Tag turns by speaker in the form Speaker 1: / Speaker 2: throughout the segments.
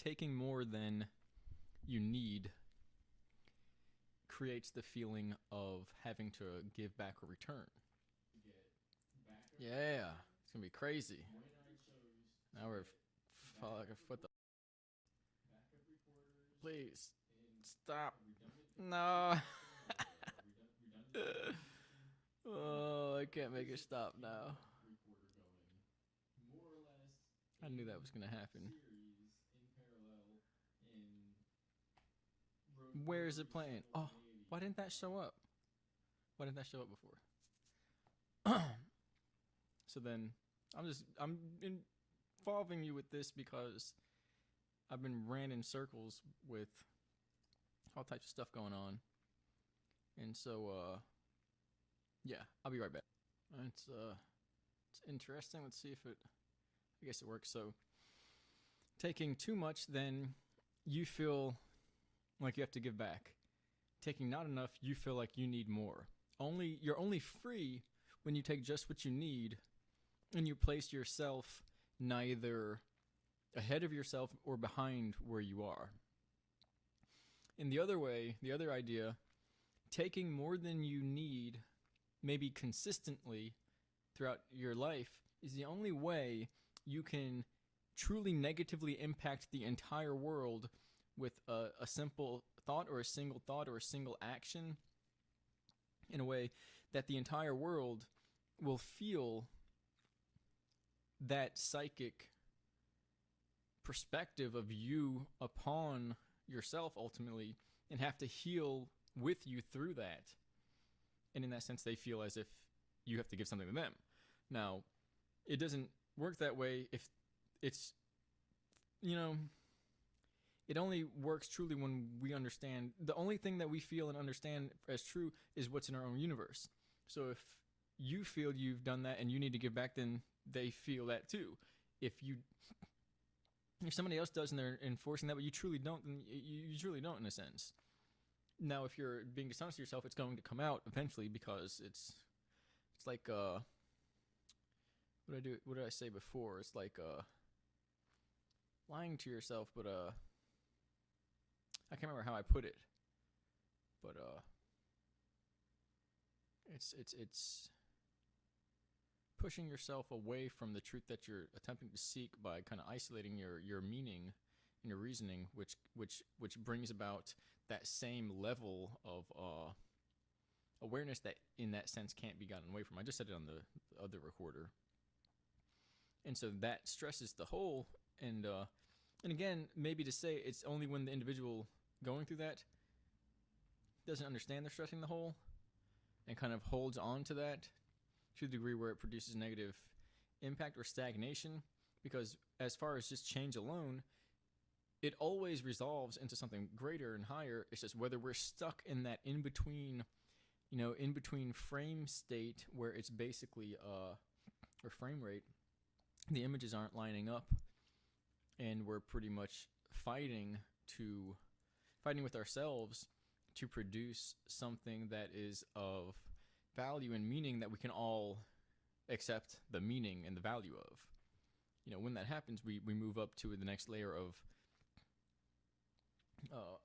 Speaker 1: taking more than you need creates the feeling of having to give back or return. Yeah, it's gonna be crazy. Now we're what the? Please stop. No. Oh, I can't make it stop now. I knew that was gonna happen. Where is it playing? Oh, why didn't that show up? Why didn't that show up before? So then I'm involving you with this because I've been ran in circles with all types of stuff going on. And so yeah, I'll be right back. It's interesting. Let's see if it I guess it works. So taking too much, then you feel like you have to give back. Taking not enough, you feel like you need more. You're only free when you take just what you need and you place yourself neither ahead of yourself or behind where you are. In the other way, the other idea, taking more than you need, maybe consistently throughout your life, is the only way you can truly negatively impact the entire world with a simple thought or a single action in a way that the entire world will feel that psychic perspective of you upon yourself ultimately and have to heal with you through that. And in that sense, they feel as if you have to give something to them. Now, it doesn't work that way if it's, it only works truly when we understand. The only thing that we feel and understand as true is what's in our own universe. So if you feel you've done that and you need to give back, then they feel that too. If somebody else does and they're enforcing that, but you truly don't, then you truly don't in a sense. Now, if you're being dishonest to yourself, it's going to come out eventually because it's like what did I say before? It's like lying to yourself, but I can't remember how I put it. But it's pushing yourself away from the truth that you're attempting to seek by kind of isolating your meaning and your reasoning, which brings about that same level of awareness that in that sense can't be gotten away from. I just said it on the other recorder. And so that stresses the whole, and again, maybe to say it's only when the individual going through that doesn't understand they're stressing the whole and kind of holds on to that to the degree where it produces negative impact or stagnation, because as far as just change alone, it always resolves into something greater and higher. It's just whether we're stuck in that in between frame state where it's basically or frame rate, the images aren't lining up and we're pretty much fighting with ourselves to produce something that is of value and meaning that we can all accept the meaning and the value of. When that happens, we move up to the next layer of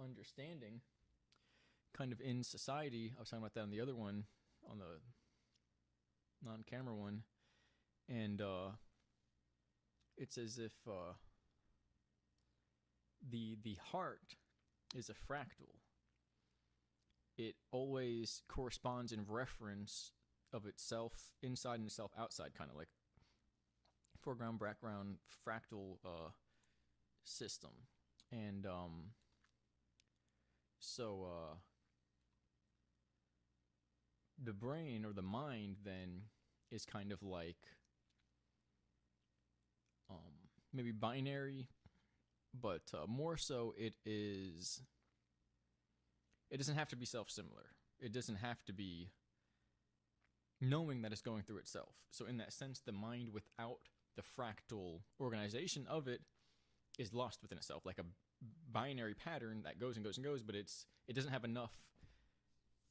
Speaker 1: understanding kind of in society. I was talking about that on the other one, on the non-camera one, and it's as if the heart is a fractal. It always corresponds in reference of itself inside and itself outside, kind of like foreground, background, fractal system. And so the brain or the mind then is kind of like maybe binary, but more so it doesn't have to be self-similar. It doesn't have to be knowing that it's going through itself. So in that sense, the mind without the fractal organization of it is lost within itself, like a binary pattern that goes and goes and goes, but it doesn't have enough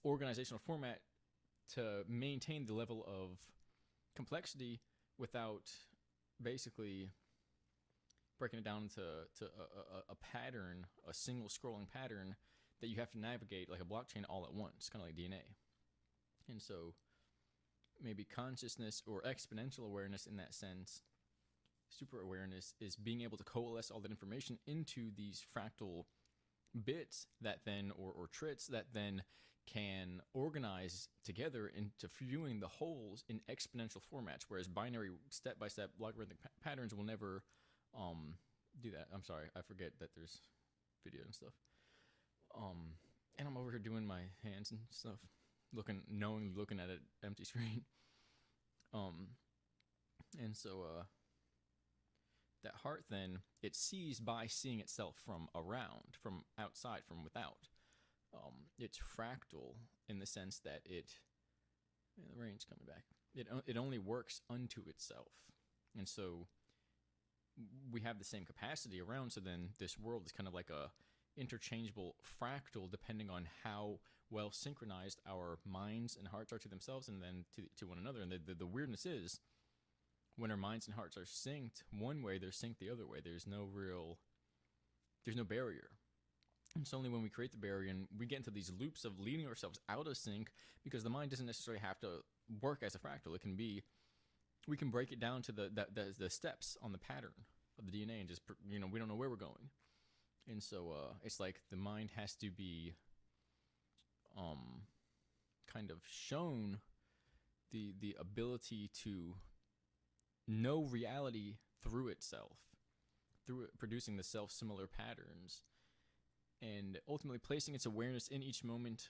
Speaker 1: organizational format to maintain the level of complexity without basically breaking it down to a pattern, a single scrolling pattern that you have to navigate like a blockchain all at once, kind of like DNA. And so maybe consciousness or exponential awareness in that sense, super awareness, is being able to coalesce all that information into these fractal bits that then, or trits that then can organize together into viewing the wholes in exponential formats, whereas binary step-by-step logarithmic patterns will never do that. I'm sorry, I forget that there's video and stuff. And I'm over here doing my hands and stuff, looking at an empty screen. And so that heart then, it sees by seeing itself from around, from outside, from without. It's fractal in the sense that the rain's coming back. It only works unto itself. And so we have the same capacity around, so then this world is kind of like a interchangeable fractal depending on how well synchronized our minds and hearts are to themselves and then to one another. And the weirdness is, when our minds and hearts are synced one way, they're synced the other way. There's no barrier. It's only when we create the barrier and we get into these loops of leading ourselves out of sync, because the mind doesn't necessarily have to work as a fractal. It can be, we can break it down to the steps on the pattern of the DNA and just, we don't know where we're going. And so it's like the mind has to be kind of shown the ability to know reality through itself, through it producing the self-similar patterns, and ultimately placing its awareness in each moment,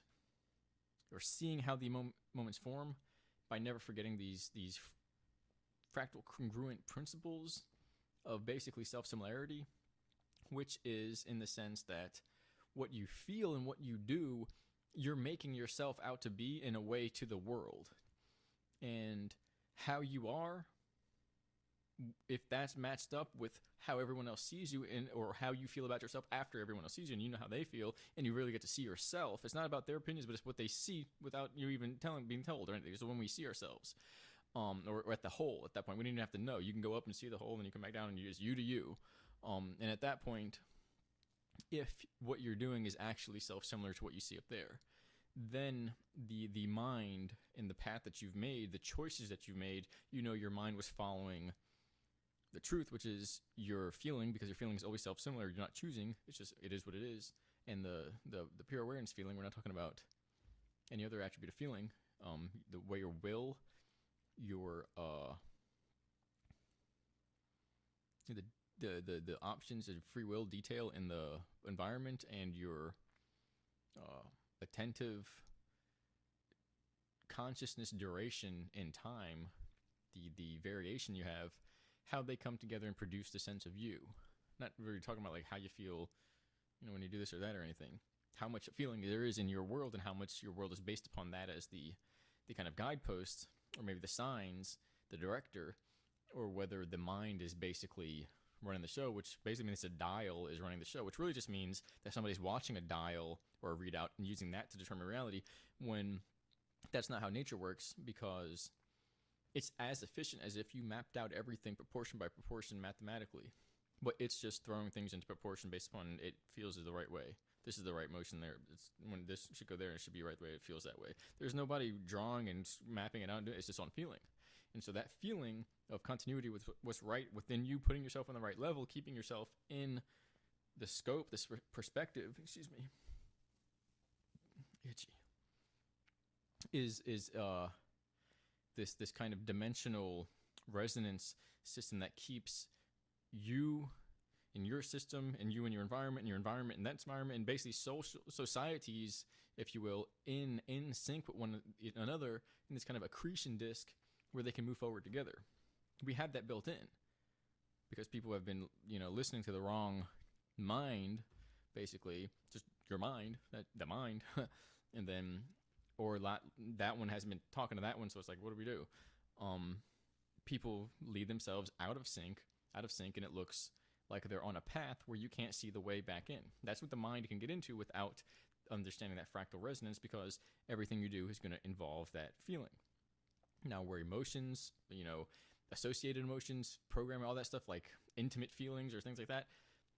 Speaker 1: or seeing how the moments form, by never forgetting these fractal congruent principles of basically self-similarity, which is in the sense that what you feel and what you do, you're making yourself out to be in a way to the world. And how you are, if that's matched up with how everyone else sees you, or how you feel about yourself after everyone else sees you, and you know how they feel, and you really get to see yourself. It's not about their opinions, but it's what they see without you even being told or anything. So when we see ourselves, or at the whole, at that point, we don't even have to know. You can go up and see the whole, and you come back down, and you just you to you. And at that point, if what you're doing is actually self-similar to what you see up there, then the mind and the path that you've made, the choices that you've made, your mind was following the truth, which is your feeling, because your feeling is always self-similar. You're not choosing. It's just, it is what it is. And the pure awareness feeling, we're not talking about any other attribute of feeling. The way your will, your the options of free will detail in the environment, and your attentive consciousness duration in time, the variation you have, how they come together and produce the sense of you. Not really talking about like how you feel, when you do this or that or anything. How much feeling there is in your world, and how much your world is based upon that as the kind of guidepost, or maybe the signs, the director, or whether the mind is basically running the show, which basically means a dial is running the show, which really just means that somebody's watching a dial or a readout and using that to determine reality, when that's not how nature works, because it's as efficient as if you mapped out everything proportion by proportion mathematically, but it's just throwing things into proportion based upon it feels is the right way. This is the right motion there. When this should go there, it should be right the way it feels that way. There's nobody drawing and mapping it out. It's just on feeling. And so that feeling of continuity with what's right within you, putting yourself on the right level, keeping yourself in the scope, this perspective, itchy, is this kind of dimensional resonance system that keeps you in your system, and you in your environment, and your environment in that environment, and basically societies, if you will, in sync with one another in this kind of accretion disk where they can move forward together. We have that built in because people have been, listening to the wrong mind, basically, just your mind, the mind, and then, or that one hasn't been talking to that one, so it's like, what do we do? People lead themselves out of sync, and it looks like they're on a path where you can't see the way back in. That's what the mind can get into without understanding that fractal resonance, because everything you do is going to involve that feeling. Now, where emotions, associated emotions, programming, all that stuff, like intimate feelings or things like that,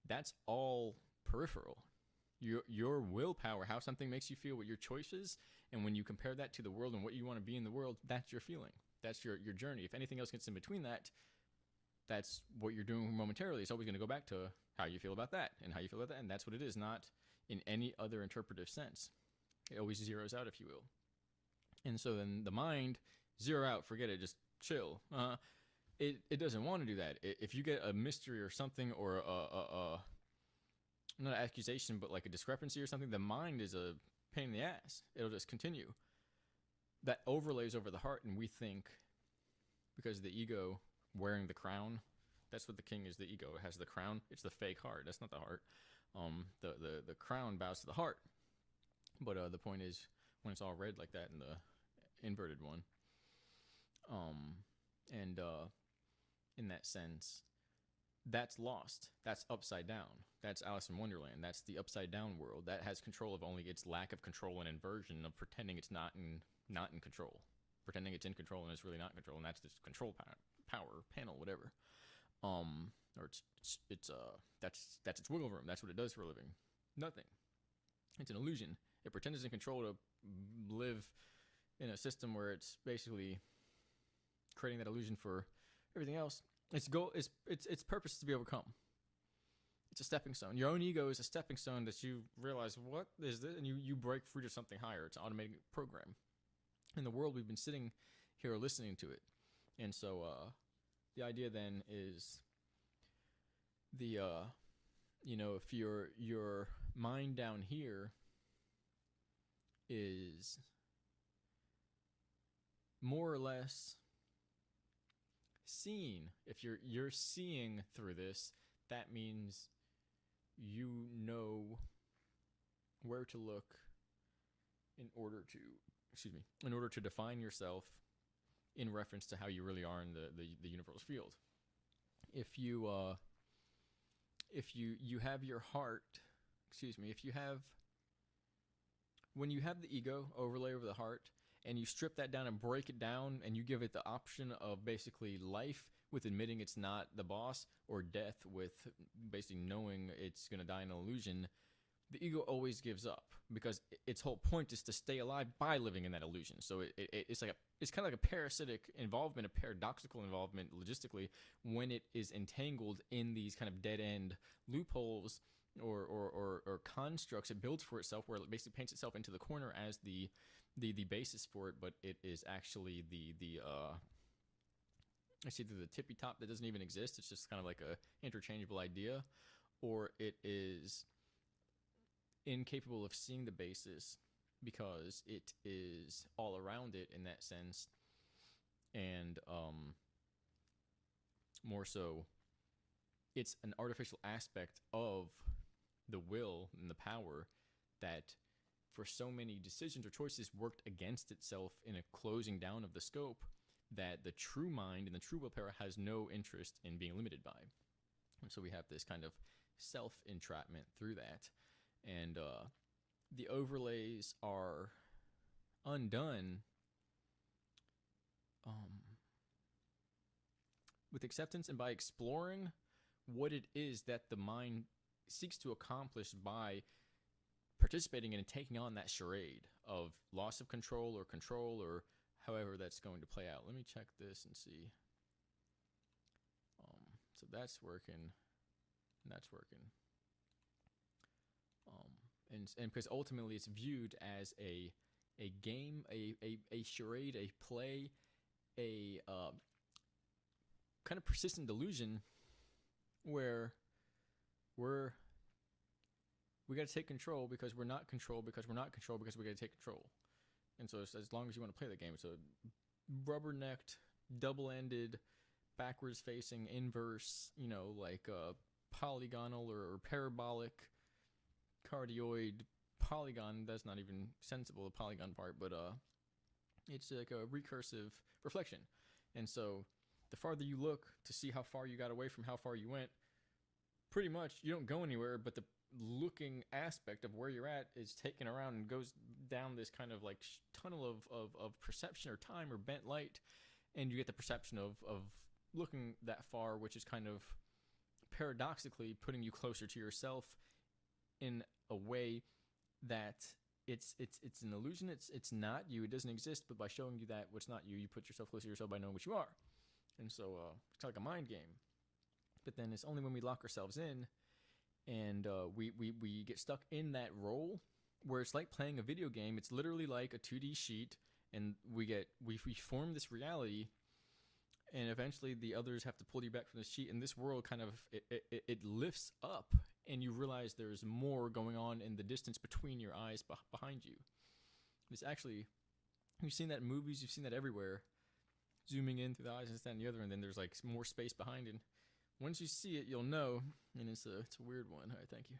Speaker 1: that's all peripheral. Your willpower, how something makes you feel, what your choice is, and when you compare that to the world and what you want to be in the world, that's your feeling. That's your journey. If anything else gets in between that, that's what you're doing momentarily. It's always going to go back to how you feel about that and how you feel about that, and that's what it is, not in any other interpretive sense. It always zeroes out, if you will. And so then the mind, zero out, forget it, just chill. It doesn't want to do that. If you get a mystery or something, or not an accusation, but like a discrepancy or something, the mind is a pain in the ass. It'll just continue. That overlays over the heart, and we think, because the ego wearing the crown, that's what the king is. The ego, it has the crown. It's the fake heart. That's not the heart. The crown bows to the heart. But the point is, when it's all red like that in the inverted one, in that sense, that's lost. That's upside down. That's Alice in Wonderland. That's the upside down world. That has control of only its lack of control and inversion of pretending it's not in control, pretending it's in control and it's really not in control, and that's this control power panel, whatever. Or that's its wiggle room. That's what it does for a living. Nothing. It's an illusion. It pretends it's in control to live in a system where it's basically creating that illusion for everything else. Its goal is its purpose is to be overcome. It's a stepping stone. Your own ego is a stepping stone that you realize, what is this? And you break free to something higher. It's an automated program. In the world, we've been sitting here listening to it. And so the idea then is if your mind down here is more or less seeing, if you're seeing through this, that means you know where to look in order to define yourself in reference to how you really are in the universal field. If you have your heart, when you have the ego overlay over the heart, and you strip that down and break it down, and you give it the option of basically life with admitting it's not the boss, or death with basically knowing it's going to die in an illusion, the ego always gives up, because its whole point is to stay alive by living in that illusion. So it's kind of like a parasitic involvement, a paradoxical involvement logistically, when it is entangled in these kind of dead end loopholes or constructs it builds for itself, where it basically paints itself into the corner as the basis for it, but it is actually it's either the tippy top that doesn't even exist. It's just kind of like a interchangeable idea, or it is incapable of seeing the basis because it is all around it in that sense, and more so, it's an artificial aspect of the will and the power that for so many decisions or choices worked against itself in a closing down of the scope that the true mind and the true willpower has no interest in being limited by. And so we have this kind of self-entrapment through that. And the overlays are undone with acceptance and by exploring what it is that the mind seeks to accomplish by participating in and taking on that charade of loss of control or however that's going to play out. Let me check this and see. So that's working, and that's working. And because ultimately it's viewed as a game, a charade, a play, a kind of persistent delusion where we got to take control because we're not control, because we're not control, because we got to take control. And so it's, as long as you want to play the game, it's a rubber-necked, double-ended, backwards-facing, inverse, like polygonal or parabolic, cardioid polygon. That's not even sensible, the polygon part, but it's like a recursive reflection. And so the farther you look to see how far you got away from how far you went, pretty much you don't go anywhere, but the looking aspect of where you're at is taken around and goes down this kind of like tunnel of perception or time or bent light, and you get the perception of looking that far, which is kind of paradoxically putting you closer to yourself in a way that it's an illusion. It's not you. It doesn't exist. But by showing you that what's not you, you put yourself closer to yourself by knowing what you are. And so it's like a mind game. But then it's only when we lock ourselves in and we get stuck in that role where it's like playing a video game. It's literally like a 2D sheet, and we form this reality, and eventually the others have to pull you back from the sheet, and this world kind of it lifts up, and you realize there's more going on in the distance between your eyes behind you. It's actually, you've seen that in movies, you've seen that everywhere, zooming in through the eyes and this, that, and the other, and then there's like more space behind it. Once you see it, you'll know, and it's a weird one. All right, thank you.